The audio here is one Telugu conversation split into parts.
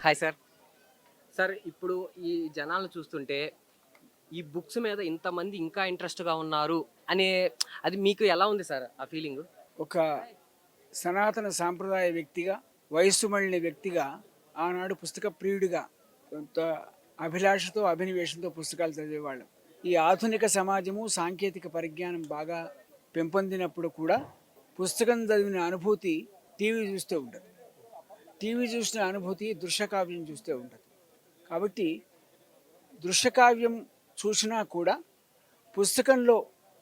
Hi sir. సార్ ఇప్పుడు ఈ జనాలను చూస్తుంటే, ఈ బుక్స్ మీద ఇంతమంది ఇంకా ఇంట్రెస్ట్‌గా ఉన్నారు అనే అది మీకు ఎలా ఉంది సార్ ఆ ఫీలింగు? ఒక సనాతన సాంప్రదాయ వ్యక్తిగా, వయస్సు మళ్ళిన వ్యక్తిగా, ఆనాడు పుస్తక ప్రియుడిగా, కొంత అభిలాషతో, అభినివేశంతో పుస్తకాలు చదివేవాళ్ళం. ఈ ఆధునిక సమాజము, సాంకేతిక పరిజ్ఞానం బాగా పెంపొందినప్పుడు కూడా పుస్తకం చదివిన అనుభూతి టీవీ చూస్తే ఉండదు. టీవీ చూసిన అనుభూతి దృశ్యకావ్యం చూస్తే ఉండదు. కాబట్టి దృశ్యకావ్యం చూసినా కూడా పుస్తకంలో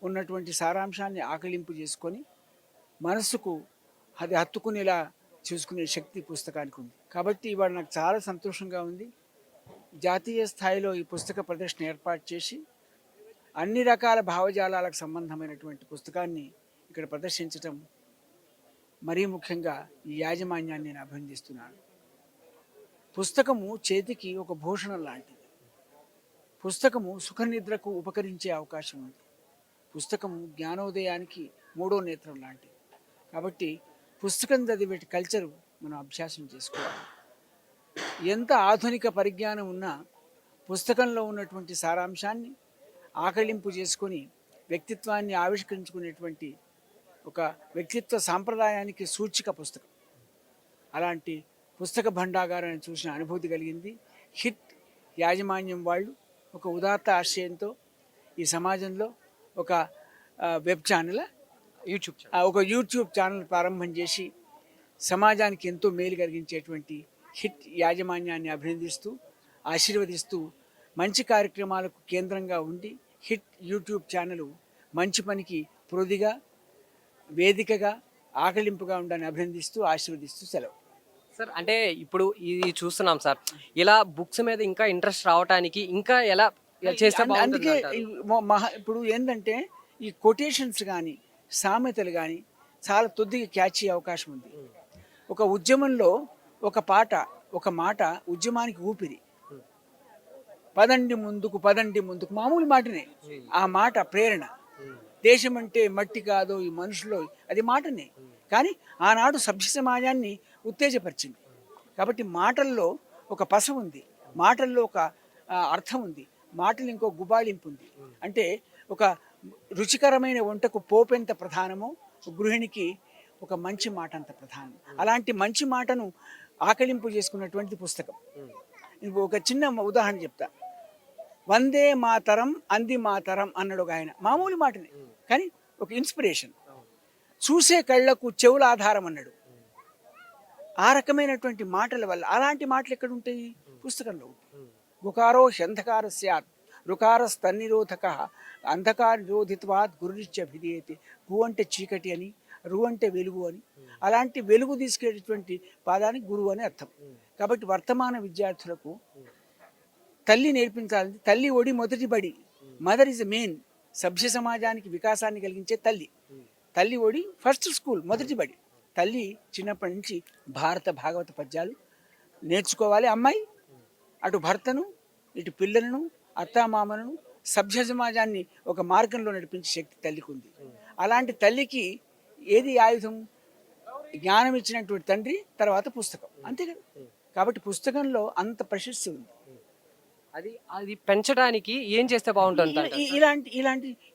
ఉన్నటువంటి సారాంశాన్ని ఆకలింపు చేసుకొని మనసుకు అది హత్తుకునేలా చూసుకునే శక్తి పుస్తకానికి ఉంది. కాబట్టి ఇవాళ నాకు చాలా సంతోషంగా ఉంది. జాతీయ స్థాయిలో ఈ పుస్తక ప్రదర్శన ఏర్పాటు చేసి అన్ని రకాల భావజాలాలకు సంబంధమైనటువంటి పుస్తకాన్ని ఇక్కడ ప్రదర్శించటం మరీ ముఖ్యంగా ఈ యాజమాన్యాన్ని నేను అభినందిస్తున్నాను. పుస్తకము చేతికి ఒక భూషణం లాంటిది. పుస్తకము సుఖనిద్రకు ఉపకరించే అవకాశం ఉంది. పుస్తకము జ్ఞానోదయానికి మూడో నేత్రం లాంటిది. కాబట్టి పుస్తకం చదివే కల్చరు మనం అభ్యాసం చేసుకోవాలి. ఎంత ఆధునిక పరిజ్ఞానం ఉన్నా పుస్తకంలో ఉన్నటువంటి సారాంశాన్ని ఆకళింపు చేసుకొని వ్యక్తిత్వాన్ని ఆవిష్కరించుకునేటువంటి ఒక వ్యక్తిత్వ సాంప్రదాయానికి సూచిక పుస్తకం. అలాంటి పుస్తక భండాగారాన్ని చూసిన అనుభూతి కలిగింది. హిట్ యాజమాన్యం వాళ్ళు ఒక ఉదాత్త ఆశయంతో ఈ సమాజంలో ఒక వెబ్ ఛానల్, ఒక యూట్యూబ్ ఛానల్ ప్రారంభం చేసి సమాజానికి ఎంతో మేలు కలిగించేటువంటి హిట్ యాజమాన్యాన్ని అభినందిస్తూ, ఆశీర్వదిస్తూ, మంచి కార్యక్రమాలకు కేంద్రంగా ఉండి హిట్ యూట్యూబ్ ఛానల్ మంచి పనికి పురుదిగా, వేదికగా, ఆకలింపుగా ఉండాలని అభినందిస్తూ, ఆశీర్వదిస్తూ సెలవు. సార్ అంటే ఇప్పుడు ఇది చూస్తున్నాం సార్. ఇలా బుక్స్ మీద ఇంకా ఇంట్రెస్ట్ రావటానికి ఇంకా ఎలా చేస్తే అందుకే బాగుంటుందంటారు? ఇప్పుడు ఏంటంటే ఈ కొటేషన్స్ కానీ, సామెతలు కానీ చాలా తొందరగా క్యాచ్ అయ్యే అవకాశం ఉంది. ఒక ఉద్యమంలో ఒక పాట, ఒక మాట ఉద్యమానికి ఊపిరి. పదండి ముందుకు, పదండి ముందుకు, మామూలు మాటనే. ఆ మాట ప్రేరణ. దేశం అంటే మట్టి కాదు ఈ మనుషులో, అది మాటనే. కానీ ఆనాడు సభ్య సమాజాన్ని ఉత్తేజపరిచింది. కాబట్టి మాటల్లో ఒక పస ఉంది, మాటల్లో ఒక అర్థం ఉంది, మాటలు ఇంకో గుబాళింపు ఉంది. అంటే ఒక రుచికరమైన వంటకు పోపెంత ప్రధానమో గృహిణికి ఒక మంచి మాట అంత ప్రధానం. అలాంటి మంచి మాటను ఆకలింపు చేసుకున్నటువంటి పుస్తకం. ఒక చిన్న ఉదాహరణ చెప్తా. వందే మాతరం అంది మాతరం అన్నాడు ఒక ఆయన. మామూలు మాటనే, కానీ ఒక ఇన్స్పిరేషన్. చూసే కళ్ళకు చెవుల ఆధారం అన్నాడు. ఆ రకమైనటువంటి మాటల వల్ల అలాంటి మాటలు ఎక్కడ ఉంటాయి? పుస్తకంలో ఉంటాయి. గుకారో హ్యంధకార స్యాత్ రుకారస్తన్నిరోధక అంధకార నిరోధిత్వాత్ గురునిత్యభిధీయతే. గు అంటే చీకటి అని, రు అంటే వెలుగు అని. అలాంటి వెలుగు తీసుకెళ్ళేటువంటి పాదానికి గురువు అని అర్థం. కాబట్టి వర్తమాన విద్యార్థులకు తల్లి నేర్పించాలి. తల్లి ఒడి మొదటి బడి. Mother is main. సభ్య సమాజానికి వికాసాన్ని కలిగించే తల్లి. తల్లి ఒడి ఫస్ట్ స్కూల్, మొదటి బడి. తల్లి చిన్నప్పటి నుంచి భారత భాగవత పద్యాలు నేర్చుకోవాలి. అమ్మాయి అటు భర్తను, ఇటు పిల్లలను, అత్తామామలను, సభ్య సమాజాన్ని ఒక మార్గంలో నడిపించే శక్తి తల్లికి ఉంది. అలాంటి తల్లికి ఏది ఆయుధం? జ్ఞానం ఇచ్చినటువంటి తండ్రి, తర్వాత పుస్తకం. అంతే కదా. కాబట్టి పుస్తకంలో అంత ప్రశస్తి ఉంది. అది అది పెంచడానికి ఏం చేస్తే బాగుంటుంది?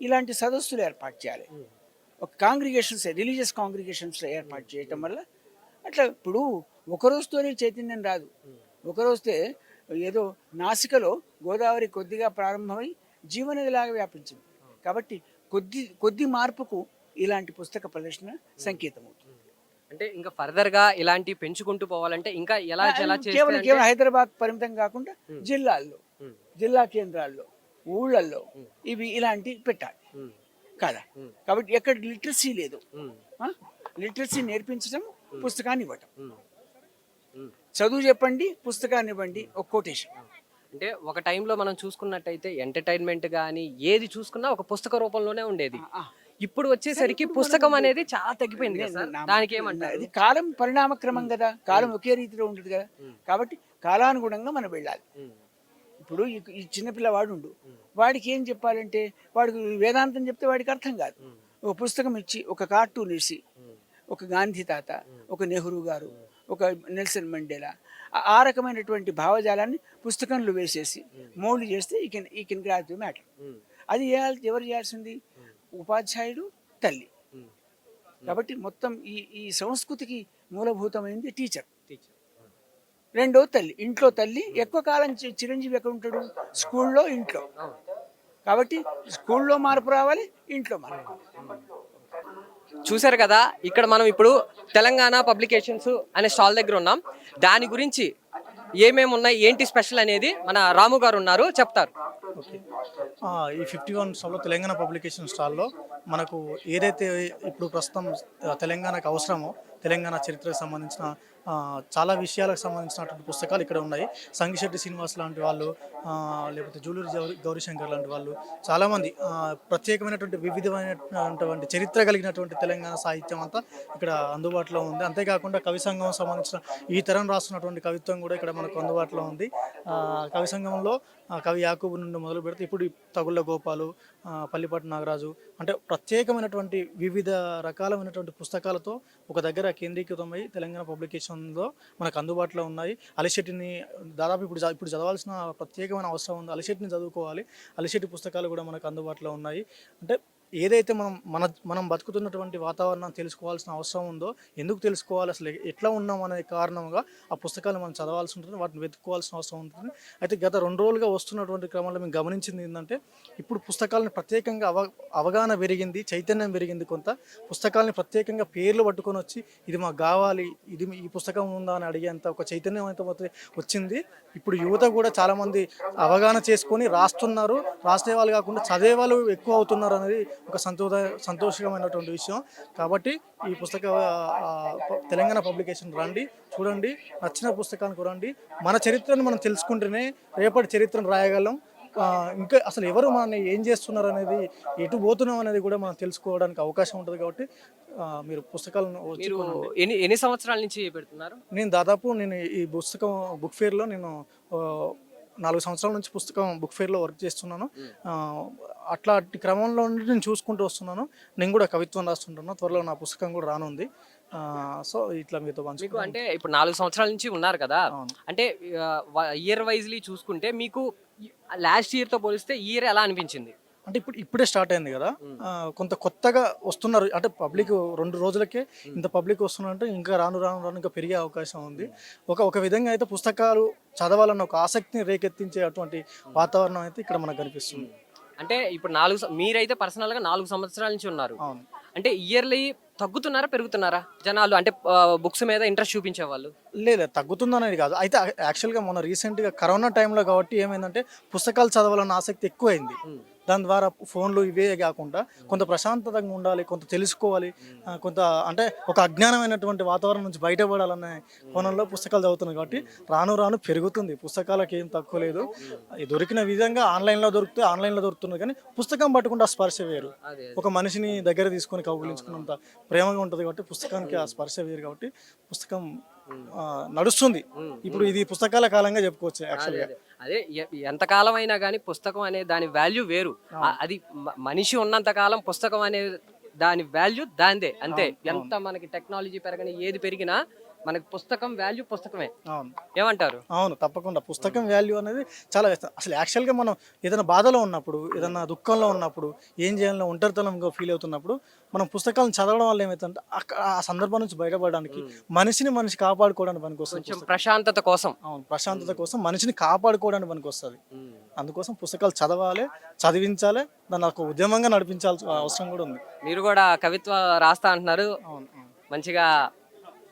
ఇలాంటి సదస్సులు ఏర్పాటు చేయాలి. ఒక కాంగ్రిగేషన్స్, రిలీజియస్ కాంగ్రిగేషన్స్ ఏర్పాటు చేయటం వల్ల అట్లా. ఇప్పుడు ఒకరోజుతోనే చైతన్యం రాదు. ఒకరోజుతే ఏదో నాసికలో గోదావరి కొద్దిగా ప్రారంభమై జీవనదిలాగా వ్యాపించింది. కాబట్టి కొద్ది మార్పుకు ఇలాంటి పుస్తక ప్రదర్శన సంకేతం అవుతుంది. అంటే ఇంకా ఫర్దర్ గా ఇలాంటి పెంచుకుంటూ పోవాలంటే ఇంకా ఎలా కేవలం హైదరాబాద్ పరిమితం కాకుండా జిల్లాల్లో, జిల్లా కేంద్రాల్లో, ఊళ్ళల్లో ఇవి ఇలాంటి పెట్టాలి కదా. కాబట్టి ఎక్కడ లిటరసీ లేదు, లిటరసీ నేర్పించడం, పుస్తకాన్ని ఇవ్వటం. చదువు చెప్పండి, పుస్తకాన్ని ఇవ్వండి, ఒక కొటేషన్. అంటే ఒక టైంలో మనం చూసుకున్నట్టయితే ఎంటర్టైన్మెంట్ కానీ ఏది చూసుకున్నా ఒక పుస్తక రూపంలోనే ఉండేది. ఇప్పుడు వచ్చేసరికి పుస్తకం అనేది చాలా తగ్గిపోయింది కదా సార్. దానికి ఏమంటారు? ఇది కాలం పరిణామక్రమం కదా. కాలం ఒకే రీతిలో ఉండదు కదా. కాబట్టి కాలానుగుణంగా మనం వెళ్ళాలి. ఇప్పుడు ఈ చిన్నపిల్లవాడు ఉండు, వాడికి ఏం చెప్పాలంటే, వాడికి వేదాంతం చెప్తే వాడికి అర్థం కాదు. ఒక పుస్తకం ఇచ్చి, ఒక కార్టూన్ ఇచ్చి, ఒక గాంధీ తాత, ఒక నెహ్రూ గారు, ఒక నెల్సన్ మండేలా ఆ రకమైనటువంటి భావజాలాన్ని పుస్తకంలో వేసేసి మోల్డ్ చేస్తే ఈ కెన్ గ్రాప్ ది మ్యాటర్. అది ఎవరు చేయాల్సింది? ఉపాధ్యాయుడు, తల్లి. కాబట్టి మొత్తం ఈ సంస్కృతికి మూలభూతమైంది టీచర్. రెండో తల్లి, ఇంట్లో తల్లి. ఎక్కువ కాలం చిరంజీవి ఎక్కడ ఉంటాడు? స్కూల్లో, ఇంట్లో. కాబట్టి స్కూల్లో మార్పు రావాలి, ఇంట్లో మార్పు. చూశారు కదా, ఇక్కడ మనం ఇప్పుడు తెలంగాణ పబ్లికేషన్స్ అనే స్టాల్ దగ్గర ఉన్నాం. దాని గురించి ఏమేమి ఉన్నాయి, ఏంటి స్పెషల్ అనేది మన రాము గారు ఉన్నారు, చెప్తారు. ఓకే. ఈ 51 స్టాల్లో తెలంగాణ పబ్లికేషన్ స్టాల్లో మనకు ఏదైతే ఇప్పుడు ప్రస్తుతం తెలంగాణకు అవసరమో, తెలంగాణ చరిత్రకు సంబంధించిన చాలా విషయాలకు సంబంధించినటువంటి పుస్తకాలు ఇక్కడ ఉన్నాయి. సంగిశెట్టి శ్రీనివాస్ లాంటి వాళ్ళు, లేకపోతే జూలూరి గౌరీశంకర్ లాంటి వాళ్ళు, చాలామంది ప్రత్యేకమైనటువంటి వివిధమైనటువంటి చరిత్ర కలిగినటువంటి తెలంగాణ సాహిత్యం అంతా ఇక్కడ అందుబాటులో ఉంది. అంతేకాకుండా కవి సంఘం సంబంధించిన ఈ తరం రాస్తున్నటువంటి కవిత్వం కూడా ఇక్కడ మనకు అందుబాటులో ఉంది. కవి సంఘంలో కవి యాకూబు నుండి మొదలు పెడితే ఇప్పుడు తగుళ్ళ గోపాలు, పల్లిపాటి నాగరాజు, అంటే ప్రత్యేకమైనటువంటి వివిధ రకాలైనటువంటి పుస్తకాలతో ఒక దగ్గర కేంద్రీకృతమై తెలంగాణ పబ్లికేషన్లో మనకు అందుబాటులో ఉన్నాయి. అలిశెట్టిని దాదాపు ఇప్పుడు చదవాల్సిన ప్రత్యేకమైన అవసరం ఉంది. అలిశెట్టిని చదువుకోవాలి. అలిశెట్టి పుస్తకాలు కూడా మనకు అందుబాటులో ఉన్నాయి. అంటే ఏదైతే మనం బతుకుతున్నటువంటి వాతావరణం తెలుసుకోవాల్సిన అవసరం ఉందో, ఎందుకు తెలుసుకోవాలి, అసలు ఎట్లా ఉన్నాం అనే కారణంగా ఆ పుస్తకాలు మనం చదవాల్సి ఉంటుంది, వాటిని వెతుక్కోవాల్సిన అవసరం ఉంటుంది. అయితే గత 2 రోజులుగా వస్తున్నటువంటి క్రమంలో మేము గమనించింది ఏంటంటే, ఇప్పుడు పుస్తకాలను ప్రత్యేకంగా అవగాహన పెరిగింది, చైతన్యం పెరిగింది. కొంత పుస్తకాలని ప్రత్యేకంగా పేర్లు పట్టుకొని వచ్చి ఇది మాకు కావాలి, ఈ పుస్తకం ఉందా అని అడిగేంత ఒక చైతన్యం అయితే వచ్చింది. ఇప్పుడు యువత కూడా చాలామంది అవగాహన చేసుకొని రాస్తున్నారు. రాసే వాళ్ళు కాకుండా చదివే వాళ్ళు ఎక్కువ అవుతున్నారు అనేది ఒక సంతోషకరమైనటువంటి విషయం. కాబట్టి ఈ తెలంగాణ పబ్లికేషన్ రండి, చూడండి, నచ్చిన పుస్తకాన్ని కొనండి. మన చరిత్రను మనం తెలుసుకుంటేనే రేపటి చరిత్రను రాయగలం. ఇంకా అసలు ఎవరు మనల్ని ఏం చేస్తున్నారు అనేది, ఎటు పోతున్నాం అనేది కూడా మనం తెలుసుకోవడానికి అవకాశం ఉంటుంది. కాబట్టి మీరు పుస్తకాలను ఎన్ని సంవత్సరాల నుంచి పెడుతున్నారు? నేను ఈ బుక్ ఫేర్లో నేను 4 సంవత్సరాల నుంచి బుక్ ఫేర్లో వర్క్ చేస్తున్నాను. అట్లాంటి క్రమంలో నేను చూసుకుంటూ వస్తున్నాను. నేను కూడా కవిత్వం రాస్తుంటాను. త్వరలో నా పుస్తకం కూడా రానుంది. సో ఇట్లా మీతో మీకు అంటే ఇప్పుడు 4 సంవత్సరాల నుంచి ఉన్నారు కదా, అంటే ఇయర్ వైజ్లీ చూసుకుంటే మీకు లాస్ట్ ఇయర్తో పోలిస్తే ఈ ఇయర్ ఎలా అనిపించింది? అంటే ఇప్పుడే స్టార్ట్ అయింది కదా, కొంత కొత్తగా వస్తున్నారు. అంటే పబ్లిక్ 2 రోజులకే ఇంత పబ్లిక్ వస్తున్నారంటే ఇంకా రాను ఇంకా పెరిగే అవకాశం ఉంది. ఒక విధంగా అయితే పుస్తకాలు చదవాలన్న ఒక ఆసక్తిని రేకెత్తించే అటువంటి వాతావరణం అయితే ఇక్కడ మనకు కనిపిస్తుంది. అంటే ఇప్పుడు మీరైతే పర్సనల్గా 4 సంవత్సరాల నుంచి ఉన్నారు. అవును. అంటే ఇయర్లీ తగ్గుతున్నారా పెరుగుతున్నారా జనాలు, అంటే బుక్స్ మీద ఇంట్రెస్ట్ చూపించే వాళ్ళు? లేదు, తగ్గుతుందనేది కాదు. అయితే యాక్చువల్గా మొన్న రీసెంట్గా కరోనా టైంలో కాబట్టి ఏమైందంటే పుస్తకాలు చదవాలన్న ఆసక్తి ఎక్కువైంది. దాని ద్వారా ఫోన్లు ఇవే కాకుండా కొంత ప్రశాంతతంగా ఉండాలి, కొంత తెలుసుకోవాలి, కొంత అంటే ఒక అజ్ఞానమైనటువంటి వాతావరణం నుంచి బయటపడాలనే కోణంలో పుస్తకాలు చదువుతున్నాయి. కాబట్టి రాను పెరుగుతుంది. పుస్తకాలకు ఏం తక్కువ లేదు. దొరికిన విధంగా ఆన్లైన్లో దొరుకుతుంది. కానీ పుస్తకం పట్టుకుంటే ఆ స్పర్శ వేరు. ఒక మనిషిని దగ్గర తీసుకొని కౌగిలించుకున్నంత ప్రేమగా ఉంటుంది. కాబట్టి పుస్తకానికి ఆ స్పర్శ వేరు. కాబట్టి పుస్తకం నడుస్తుంది. ఇప్పుడు ఇది పుస్తకాల కాలంగా చెప్పుకోవచ్చు యాక్చువల్గా. అదే ఎంతకాలం అయినా కానీ పుస్తకం అనే దాని వాల్యూ వేరు. అది మనిషి ఉన్నంత కాలం పుస్తకం అనే దాని వాల్యూ దాందే అంతే. ఎంత మనకి టెక్నాలజీ పెరగని ఏది పెరిగినా మనకి పుస్తకం వాల్యూ పుస్తకమే. అవును, ఏమంటారు? అవును, తప్పకుండా పుస్తకం వాల్యూ అనేది చాలా. అసలు యాక్చువల్గా మనం ఏదైనా బాధలో ఉన్నప్పుడు, ఏదైనా దుఃఖంలో ఉన్నప్పుడు, ఏం చేయాలో ఒంటరితనంగా ఫీల్ అవుతున్నప్పుడు మనం పుస్తకాలను చదవడం వల్ల ఏమవుతుందంటే ఆ సందర్భం నుంచి బయటపడడానికి, మనిషి కాపాడుకోవడానికి పనికొస్తుంది. ప్రశాంతత కోసం. అవును, ప్రశాంతత కోసం, మనిషిని కాపాడుకోవడానికి పనికొస్తుంది. అందుకోసం పుస్తకాలు చదవాలి, చదివించాలి, దాన్ని ఒక ఉద్యమంగా నడిపించాల్సిన అవసరం కూడా ఉంది. మీరు కూడా కవిత్వం రాస్తా అంటున్నారు. అవును, మంచిగా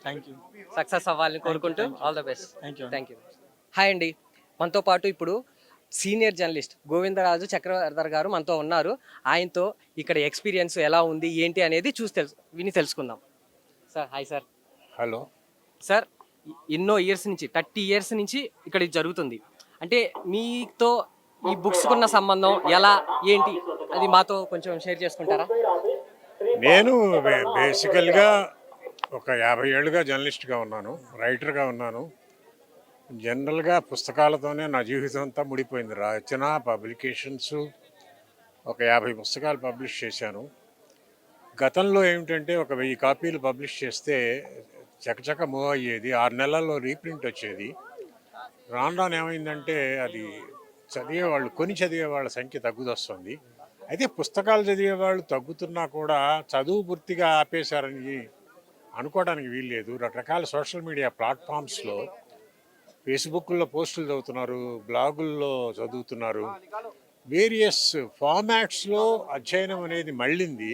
థ్యాంక్ యూ, సక్సెస్ అవ్వాలని కోరుకుంటూ all the best. Thank you. Hi అండి, మనతో పాటు ఇప్పుడు సీనియర్ జర్నలిస్ట్ గోవిందరాజు చక్రవర్ధర్ గారు మనతో ఉన్నారు. ఆయనతో ఇక్కడ ఎక్స్పీరియన్స్ ఎలా ఉంది ఏంటి అనేది విని తెలుసుకుందాం. Sir hi sir. Hello sir, ఎన్నో ఇయర్స్ నుంచి 30 ఇయర్స్ నుంచి ఇక్కడ ఇది జరుగుతుంది. అంటే మీతో ఈ బుక్స్ కున్న సంబంధం ఎలా ఏంటి అది మాతో కొంచెం షేర్ చేసుకుంటారా? నేను బేసికల్గా ఒక 50 ఏళ్ళుగా జర్నలిస్ట్గా ఉన్నాను, రైటర్గా ఉన్నాను. జనరల్గా పుస్తకాలతోనే నా జీవితం అంతా ముడిపోయింది. రచన, పబ్లికేషన్స్, ఒక 50 పుస్తకాలు పబ్లిష్ చేశాను. గతంలో ఏమిటంటే ఒక 1000 కాపీలు పబ్లిష్ చేస్తే చకచక మూవ్ అయ్యేది, 6 నెలల్లో రీప్రింట్ వచ్చేది. రాను రాను ఏమైందంటే అది చదివే వాళ్ళ సంఖ్య తగ్గుదొస్తుంది. అయితే పుస్తకాలు చదివేవాళ్ళు తగ్గుతున్నా కూడా చదువు పూర్తిగా ఆపేశారని అనుకోవడానికి వీల్లేదు. రకరకాల సోషల్ మీడియా ప్లాట్ఫామ్స్లో ఫేస్బుక్లో పోస్టులు చదువుతున్నారు, బ్లాగుల్లో చదువుతున్నారు. వేరియస్ ఫార్మాట్స్లో అధ్యయనం అనేది మళ్ళింది.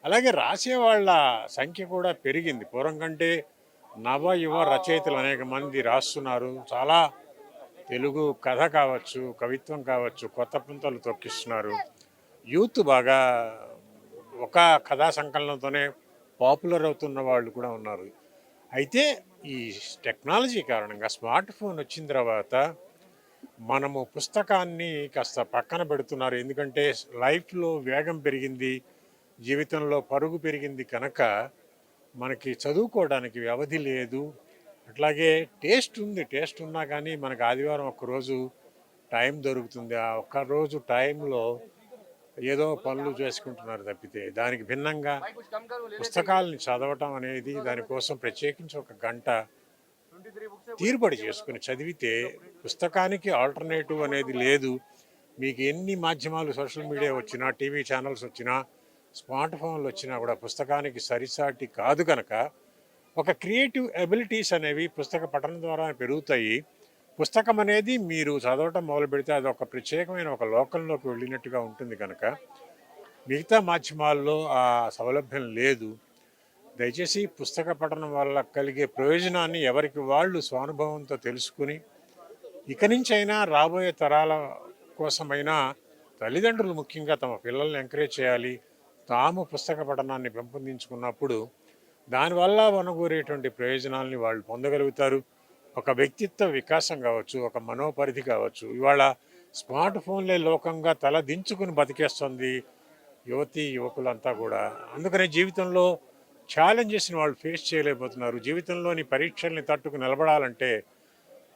అలాగే రాసేవాళ్ళ సంఖ్య కూడా పెరిగింది. పూర్వం కంటే నవ యువ రచయితలు అనేక మంది రాస్తున్నారు. చాలా తెలుగు కథ కావచ్చు, కవిత్వం కావచ్చు, కొత్త పుంతలు తొక్కిస్తున్నారు. యూత్ బాగా ఒక కథా సంకలనంతోనే పాపులర్ అవుతున్న వాళ్ళు కూడా ఉన్నారు. అయితే ఈ టెక్నాలజీ కారణంగా స్మార్ట్ ఫోన్ వచ్చిన తర్వాత మనము పుస్తకాన్ని కాస్త పక్కన పెడుతున్నారు. ఎందుకంటే లైఫ్లో వేగం పెరిగింది, జీవితంలో పరుగు పెరిగింది కనుక మనకి చదువుకోవడానికి వ్యవధి లేదు. అట్లాగే టేస్ట్ ఉంది, టేస్ట్ ఉన్నా కానీ మనకు ఆదివారం ఒక్కరోజు టైం దొరుకుతుంది. ఆ ఒక్కరోజు టైంలో ఏదో పనులు చేసుకుంటున్నారు తప్పితే దానికి భిన్నంగా పుస్తకాలని చదవటం అనేది, దానికోసం ప్రత్యేకించి ఒక గంట తీరుబడి చేసుకుని చదివితే పుస్తకానికి ఆల్టర్నేటివ్ అనేది లేదు. మీకు ఎన్ని మాధ్యమాలు సోషల్ మీడియా వచ్చినా, టీవీ ఛానల్స్ వచ్చినా, స్మార్ట్ ఫోన్లు వచ్చినా కూడా పుస్తకానికి సరిసాటి కాదు కనుక ఒక క్రియేటివ్ ఎబిలిటీస్ అనేవి పుస్తక పఠనం ద్వారా పెరుగుతాయి. పుస్తకం అనేది మీరు చదవటం మొదలు పెడితే అది ఒక ప్రత్యేకమైన ఒక లోకంలోకి వెళ్ళినట్టుగా ఉంటుంది కనుక మిగతా మాధ్యమాల్లో ఆ సౌలభ్యం లేదు. దయచేసి పుస్తక పఠనం వల్ల కలిగే ప్రయోజనాన్ని ఎవరికి వాళ్ళు స్వానుభవంతో తెలుసుకుని ఇక నుంచైనా రాబోయే తరాల కోసమైనా తల్లిదండ్రులు ముఖ్యంగా తమ పిల్లల్ని ఎంకరేజ్ చేయాలి. తాము పుస్తక పఠనాన్ని పెంపొందించుకున్నప్పుడు దానివల్ల వనగూరేటువంటి ప్రయోజనాల్ని వాళ్ళు పొందగలుగుతారు. ఒక వ్యక్తిత్వ వికాసం కావచ్చు, ఒక మనోపరిధి కావచ్చు. ఇవాళ స్మార్ట్ ఫోన్లే లోకంగా తల దించుకుని బతికేస్తుంది యువతీ యువకులంతా కూడా. అందుకనే జీవితంలో ఛాలెంజెస్ని వాళ్ళు ఫేస్ చేయలేకపోతున్నారు. జీవితంలోని పరీక్షల్ని తట్టుకు నిలబడాలంటే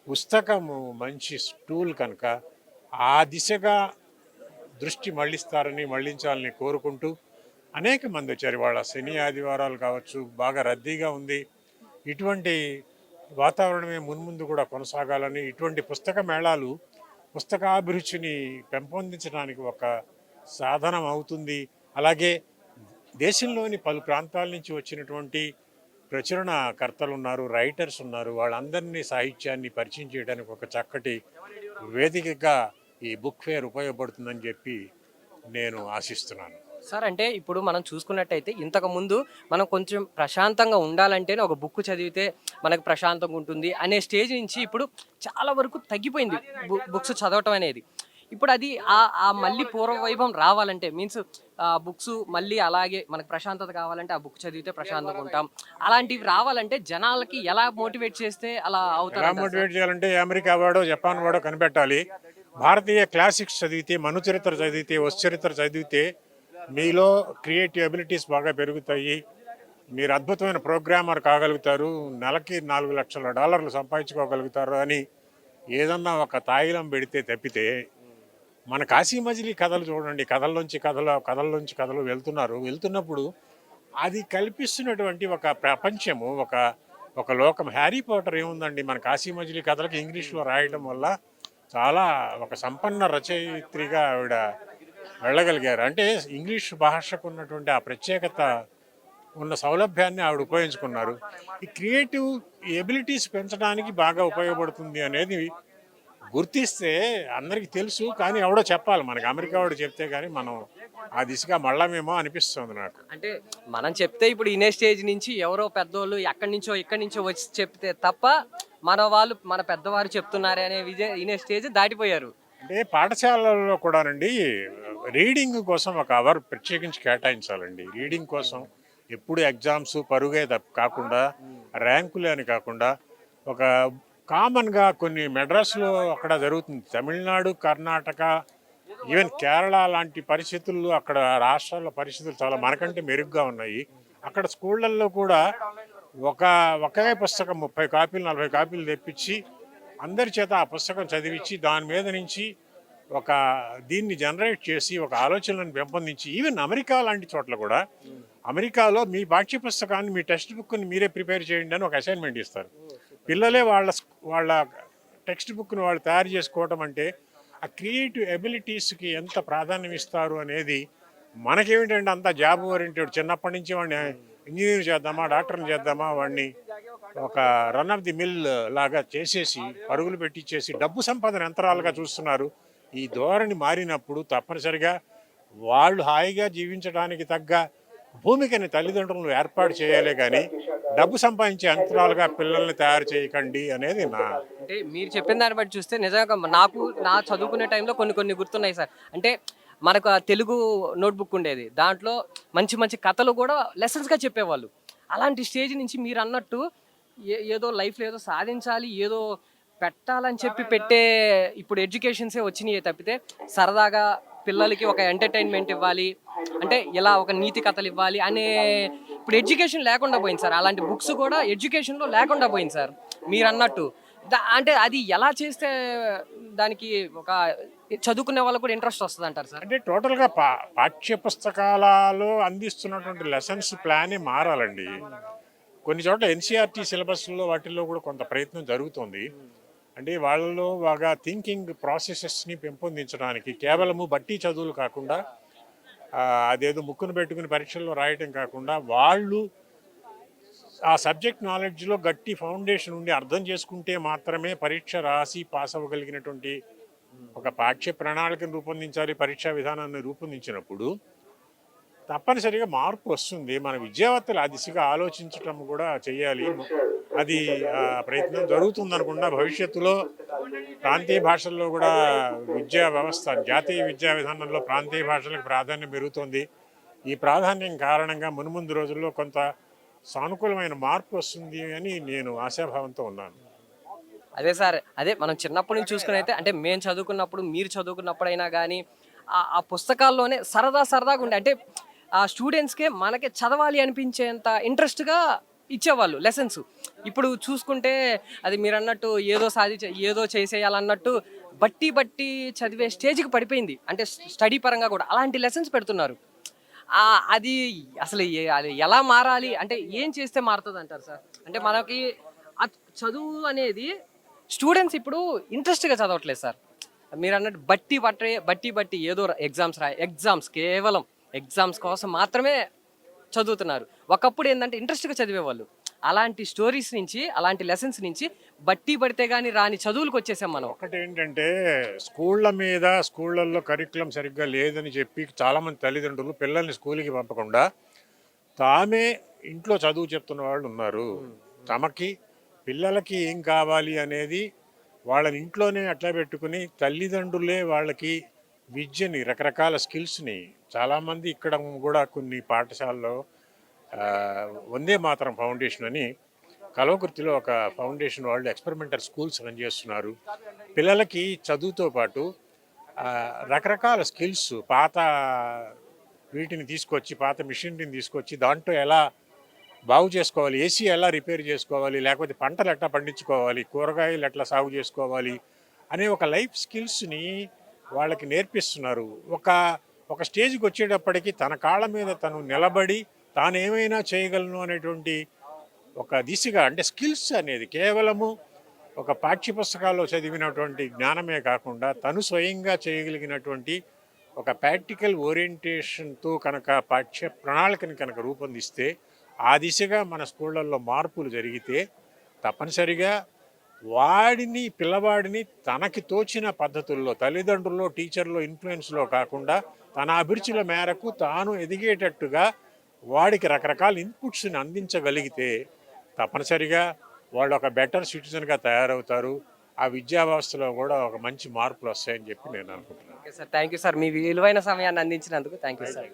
పుస్తకము మంచి టూల్ కనుక ఆ దిశగా దృష్టి మళ్ళించాలని కోరుకుంటూ అనేక మంది వచ్చారు. వాళ్ళ శని ఆదివారాలు కావచ్చు, బాగా రద్దీగా ఉంది. ఇటువంటి వాతావరణమే మున్ముందు కూడా కొనసాగాలని, ఇటువంటి పుస్తక మేళాలు పుస్తకాభిరుచిని పెంపొందించడానికి ఒక సాధనం అవుతుంది. అలాగే దేశంలోని పలు ప్రాంతాల నుంచి వచ్చినటువంటి ప్రచురణకర్తలు ఉన్నారు, రైటర్స్ ఉన్నారు. వాళ్ళందరినీ సాహిత్యాన్ని పరిచయం చేయడానికి ఒక చక్కటి వేదికగా ఈ బుక్ ఫేర్ ఉపయోగపడుతుందని చెప్పి నేను ఆశిస్తున్నాను. సార్ అంటే ఇప్పుడు మనం చూసుకున్నట్టయితే ఇంతకు ముందు మనం కొంచెం ప్రశాంతంగా ఉండాలంటేనే ఒక బుక్ చదివితే మనకు ప్రశాంతంగా ఉంటుంది అనే స్టేజ్ నుంచి ఇప్పుడు చాలా వరకు తగ్గిపోయింది బుక్స్ చదవటం అనేది. ఇప్పుడు అది ఆ మళ్ళీ పూర్వ వైభవం రావాలంటే మీన్స్ బుక్స్ మళ్ళీ అలాగే మనకు ప్రశాంతత కావాలంటే ఆ బుక్ చదివితే ప్రశాంతంగా ఉంటాం. అలాంటివి రావాలంటే జనాలకి ఎలా మోటివేట్ చేస్తే అలా అవుతారు? ఎలా మోటివేట్ చేయాలంటే అమెరికా వాడో జపాన్ వాడో కనిపెట్టాలి. భారతీయ క్లాసిక్స్ చదివితే, మనుచరిత్ర చదివితే, వశ్చరిత్ర చదివితే మీలో క్రియేటివ్ ఎబిలిటీస్ బాగా పెరుగుతాయి. మీరు అద్భుతమైన ప్రోగ్రామర్ కాగలుగుతారు, నెలకి $4 లక్షల సంపాదించుకోగలుగుతారు అని ఏదన్నా ఒక తాయిలం పెడితే తప్పితే మన కాశీ మజిలీ కథలు చూడండి, కథల్లోంచి కథలు వెళ్తున్నప్పుడు అది కల్పిస్తున్నటువంటి ఒక ప్రపంచము, ఒక లోకం. హ్యారీ పాటర్ ఏముందండి, మన కాశీ మజిలీ కథలకి ఇంగ్లీష్లో రాయడం వల్ల చాలా ఒక సంపన్న రచయిత్రిగా ఆవిడ వెళ్ళగలిగారు. అంటే ఇంగ్లీష్ భాషకు ఉన్నటువంటి ఆ ప్రత్యేకత ఉన్న సౌలభ్యాన్ని ఆవిడ ఉపయోగించుకున్నారు. ఈ క్రియేటివ్ ఎబిలిటీస్ పెంచడానికి బాగా ఉపయోగపడుతుంది అనేది గుర్తిస్తే అందరికీ తెలుసు, కానీ ఎవడో చెప్పాలి మనకి. అమెరికా వాడు చెప్తే కానీ మనం ఆ దిశగా మళ్ళమేమో అనిపిస్తుంది నాకు. అంటే మనం చెప్తే ఇప్పుడు ఇనే స్టేజ్ నుంచి ఎవరో పెద్దోళ్ళు ఇక్కడి నుంచో వచ్చి చెప్తే తప్ప మన పెద్దవారు చెప్తున్నారే అనే ఇనే స్టేజ్ దాటిపోయారు. అంటే పాఠశాలల్లో కూడానండి రీడింగ్ కోసం ఒక అవర్ ప్రత్యేకించి కేటాయించాలండి. రీడింగ్ కోసం ఎప్పుడు ఎగ్జామ్స్ పరుగే కాకుండా, ర్యాంకులే అని కాకుండా ఒక కామన్గా కొన్ని మెడ్రాస్లో అక్కడ జరుగుతుంది. తమిళనాడు, కర్ణాటక, ఈవెన్ కేరళ లాంటి పరిస్థితుల్లో అక్కడ రాష్ట్రాల పరిస్థితులు చాలా మనకంటే మెరుగ్గా ఉన్నాయి. అక్కడ స్కూళ్ళల్లో కూడా ఒకే పుస్తకం 30 కాపీలు 40 కాపీలు తెప్పించి అందరి చేత ఆ పుస్తకం చదివించి దాని మీద నుంచి ఒక దీన్ని జనరేట్ చేసి ఒక ఆలోచనలను పెంపొందించి ఈవెన్ అమెరికా లాంటి చోట్ల కూడా అమెరికాలో మీ పాఠ్య పుస్తకాన్ని మీ టెక్స్ట్ బుక్ని మీరే ప్రిపేర్ చేయండి అని ఒక అసైన్మెంట్ ఇస్తారు. పిల్లలే వాళ్ళ టెక్స్ట్ బుక్ను వాళ్ళు తయారు చేసుకోవటం అంటే ఆ క్రియేటివ్ ఎబిలిటీస్కి ఎంత ప్రాధాన్యం ఇస్తారు అనేది. మనకేమిటంటే అంత జాబ్ ఓరియంటెడ్, చిన్నప్పటి నుంచి వాడిని ఇంజనీర్ చేద్దామా డాక్టర్ని చేద్దామా వాడిని ఒక రన్ ఆఫ్ ది మిల్ లాగా చేసేసి పరుగులు పెట్టించేసి డబ్బు సంపాదన యంత్రాలుగా చూస్తున్నారు. ఈ ధోరణి మారినప్పుడు తప్పనిసరిగా వాళ్ళు హాయిగా జీవించడానికి తగ్గ భూమికని తల్లిదండ్రులను ఏర్పాటు చేయాలి, కానీ డబ్బు సంపాదించే యంత్రాలుగా పిల్లల్ని తయారు చేయకండి అనేది నా. అంటే మీరు చెప్పిన దాన్ని బట్టి చూస్తే నిజంగా నా చదువుకునే టైంలో కొన్ని గుర్తున్నాయి సార్. అంటే మనకు ఆ తెలుగు నోట్బుక్ ఉండేది, దాంట్లో మంచి మంచి కథలు కూడా లెసన్స్గా చెప్పేవాళ్ళు. అలాంటి స్టేజ్ నుంచి మీరు అన్నట్టు ఏదో లైఫ్లో ఏదో సాధించాలి, ఏదో పెట్టాలని చెప్పి పెట్టే ఇప్పుడు ఎడ్యుకేషన్సే వచ్చినాయి తప్పితే సరదాగా పిల్లలకి ఒక ఎంటర్టైన్మెంట్ ఇవ్వాలి, అంటే ఇలా ఒక నీతి కథలు ఇవ్వాలి అనే ఇప్పుడు ఎడ్యుకేషన్ లేకుండా పోయింది సార్. అలాంటి బుక్స్ కూడా ఎడ్యుకేషన్లో లేకుండా పోయింది సార్ మీరు అన్నట్టు. అంటే అది ఎలా చేస్తే దానికి ఒక చదువుకునే వాళ్ళకు కూడా ఇంట్రెస్ట్ వస్తుంది అంటారు సార్? అంటే టోటల్గా పాఠ్య పుస్తకాలలో అందిస్తున్నటువంటి లెసన్స్ ప్లానే మారాలండి. కొన్ని చోట్ల ఎన్సీఆర్టీ సిలబస్లో వాటిల్లో కూడా కొంత ప్రయత్నం జరుగుతుంది. అంటే వాళ్ళలో బాగా థింకింగ్ ప్రాసెసెస్ని పెంపొందించడానికి కేవలము బట్టి చదువులు కాకుండా అదేదో ముక్కును పెట్టుకుని పరీక్షల్లో రాయటం కాకుండా వాళ్ళు ఆ సబ్జెక్ట్ నాలెడ్జ్లో గట్టి ఫౌండేషన్ ఉండి అర్థం చేసుకుంటే మాత్రమే పరీక్ష రాసి పాస్ అవ్వగలిగినటువంటి ఒక పాఠ్య ప్రణాళికను రూపొందించాలి. పరీక్షా విధానాన్ని రూపొందించినప్పుడు తప్పనిసరిగా మార్పు వస్తుంది. మన విద్యావేత్తలు ఆ దిశగా ఆలోచించటం కూడా చేయాలి. అది ప్రయత్నం జరుగుతుంది అనుకుండా భవిష్యత్తులో ప్రాంతీయ భాషల్లో కూడా విద్యా వ్యవస్థ, జాతీయ విద్యా విధానంలో ప్రాంతీయ భాషలకు ప్రాధాన్యం పెరుగుతుంది. ఈ ప్రాధాన్యం కారణంగా మున్ముందు రోజుల్లో కొంత సానుకూలమైన మార్పు వస్తుంది అని నేను ఆశాభావంతో ఉన్నాను. అదే సార్, అదే మనం చిన్నప్పటి నుంచి చూసుకుని అయితే, అంటే మేము చదువుకున్నప్పుడు మీరు చదువుకున్నప్పుడైనా కానీ ఆ పుస్తకాల్లోనే సరదాగా ఉండే, అంటే ఆ స్టూడెంట్స్కే మనకే చదవాలి అనిపించేంత ఇంట్రెస్ట్గా ఇచ్చేవాళ్ళు లెసన్స్. ఇప్పుడు చూసుకుంటే అది మీరు అన్నట్టు ఏదో చేసేయాలన్నట్టు బట్టి చదివే స్టేజ్కి పడిపోయింది. అంటే స్టడీ పరంగా కూడా అలాంటి లెసన్స్ పెడుతున్నారు. అది అసలు అది ఎలా మారాలి, అంటే ఏం చేస్తే మారుతుంది అంటారు సార్? అంటే మనకి ఆ చదువు అనేది స్టూడెంట్స్ ఇప్పుడు ఇంట్రెస్ట్గా చదవట్లేదు సార్. మీరు అన్నట్టు బట్టి ఏదో ఎగ్జామ్స్ కేవలం ఎగ్జామ్స్ కోసం మాత్రమే చదువుతున్నారు. ఒకప్పుడు ఏంటంటే ఇంట్రెస్ట్గా చదివేవాళ్ళు. అలాంటి స్టోరీస్ నుంచి, అలాంటి లెసన్స్ నుంచి బట్టి పడితే కానీ రాని చదువులకు వచ్చేసాం మనం. ఒకటి ఏంటంటే స్కూళ్ళల్లో కరికులం సరిగ్గా లేదని చెప్పి చాలామంది తల్లిదండ్రులు పిల్లల్ని స్కూల్కి పంపకుండా తామే ఇంట్లో చదువు చెప్తున్న వాళ్ళు ఉన్నారు. తమకి పిల్లలకి ఏం కావాలి అనేది వాళ్ళని ఇంట్లోనే అట్లా పెట్టుకుని తల్లిదండ్రులే వాళ్ళకి విద్యని, రకరకాల స్కిల్స్ని చాలామంది ఇక్కడ కూడా కొన్ని పాఠశాలలో వందే మాతరం ఫౌండేషన్ అని కల్వకుర్తిలో ఒక ఫౌండేషన్ వాళ్ళు ఎక్స్పెరిమెంటల్ స్కూల్స్ రన్ చేస్తున్నారు. పిల్లలకి చదువుతో పాటు రకరకాల స్కిల్స్, పాత వీటిని తీసుకొచ్చి, పాత మిషనరీని తీసుకొచ్చి దాంట్లో ఎలా బాగు చేసుకోవాలి, ఏసీ ఎలా రిపేర్ చేసుకోవాలి, లేకపోతే పంటలు ఎట్లా పండించుకోవాలి, కూరగాయలు ఎట్లా సాగు చేసుకోవాలి అనే ఒక లైఫ్ స్కిల్స్ని వాళ్ళకి నేర్పిస్తున్నారు. ఒక స్టేజ్కి వచ్చేటప్పటికి తన కాళ్ళ మీద తను నిలబడి తాను ఏమైనా చేయగలను అనేటువంటి ఒక దిశగా, అంటే స్కిల్స్ అనేది కేవలము ఒక పాఠ్యపుస్తకాల్లో చదివినటువంటి జ్ఞానమే కాకుండా తను స్వయంగా చేయగలిగినటువంటి ఒక ప్రాక్టికల్ ఓరియంటేషన్తో కనుక పాఠ్య ప్రణాళికని కనుక రూపొందిస్తే, ఆ దిశగా మన స్కూళ్ళల్లో మార్పులు జరిగితే తప్పనిసరిగా పిల్లవాడిని తనకి తోచిన పద్ధతుల్లో, తల్లిదండ్రుల్లో, టీచర్లో ఇన్ఫ్లుయెన్స్లో కాకుండా తన అభిరుచుల మేరకు తాను ఎదిగేటట్టుగా వాడికి రకరకాల ఇన్పుట్స్ని అందించగలిగితే తప్పనిసరిగా వాళ్ళు ఒక బెటర్ సిటిజన్గా తయారవుతారు. ఆ విద్యా వ్యవస్థలో కూడా ఒక మంచి మార్పులు వస్తాయని చెప్పి నేను అనుకుంటున్నాను. Okay sir, thank you sir. మీ విలువైన సమయాన్ని అందించినందుకు థ్యాంక్ యూ సార్.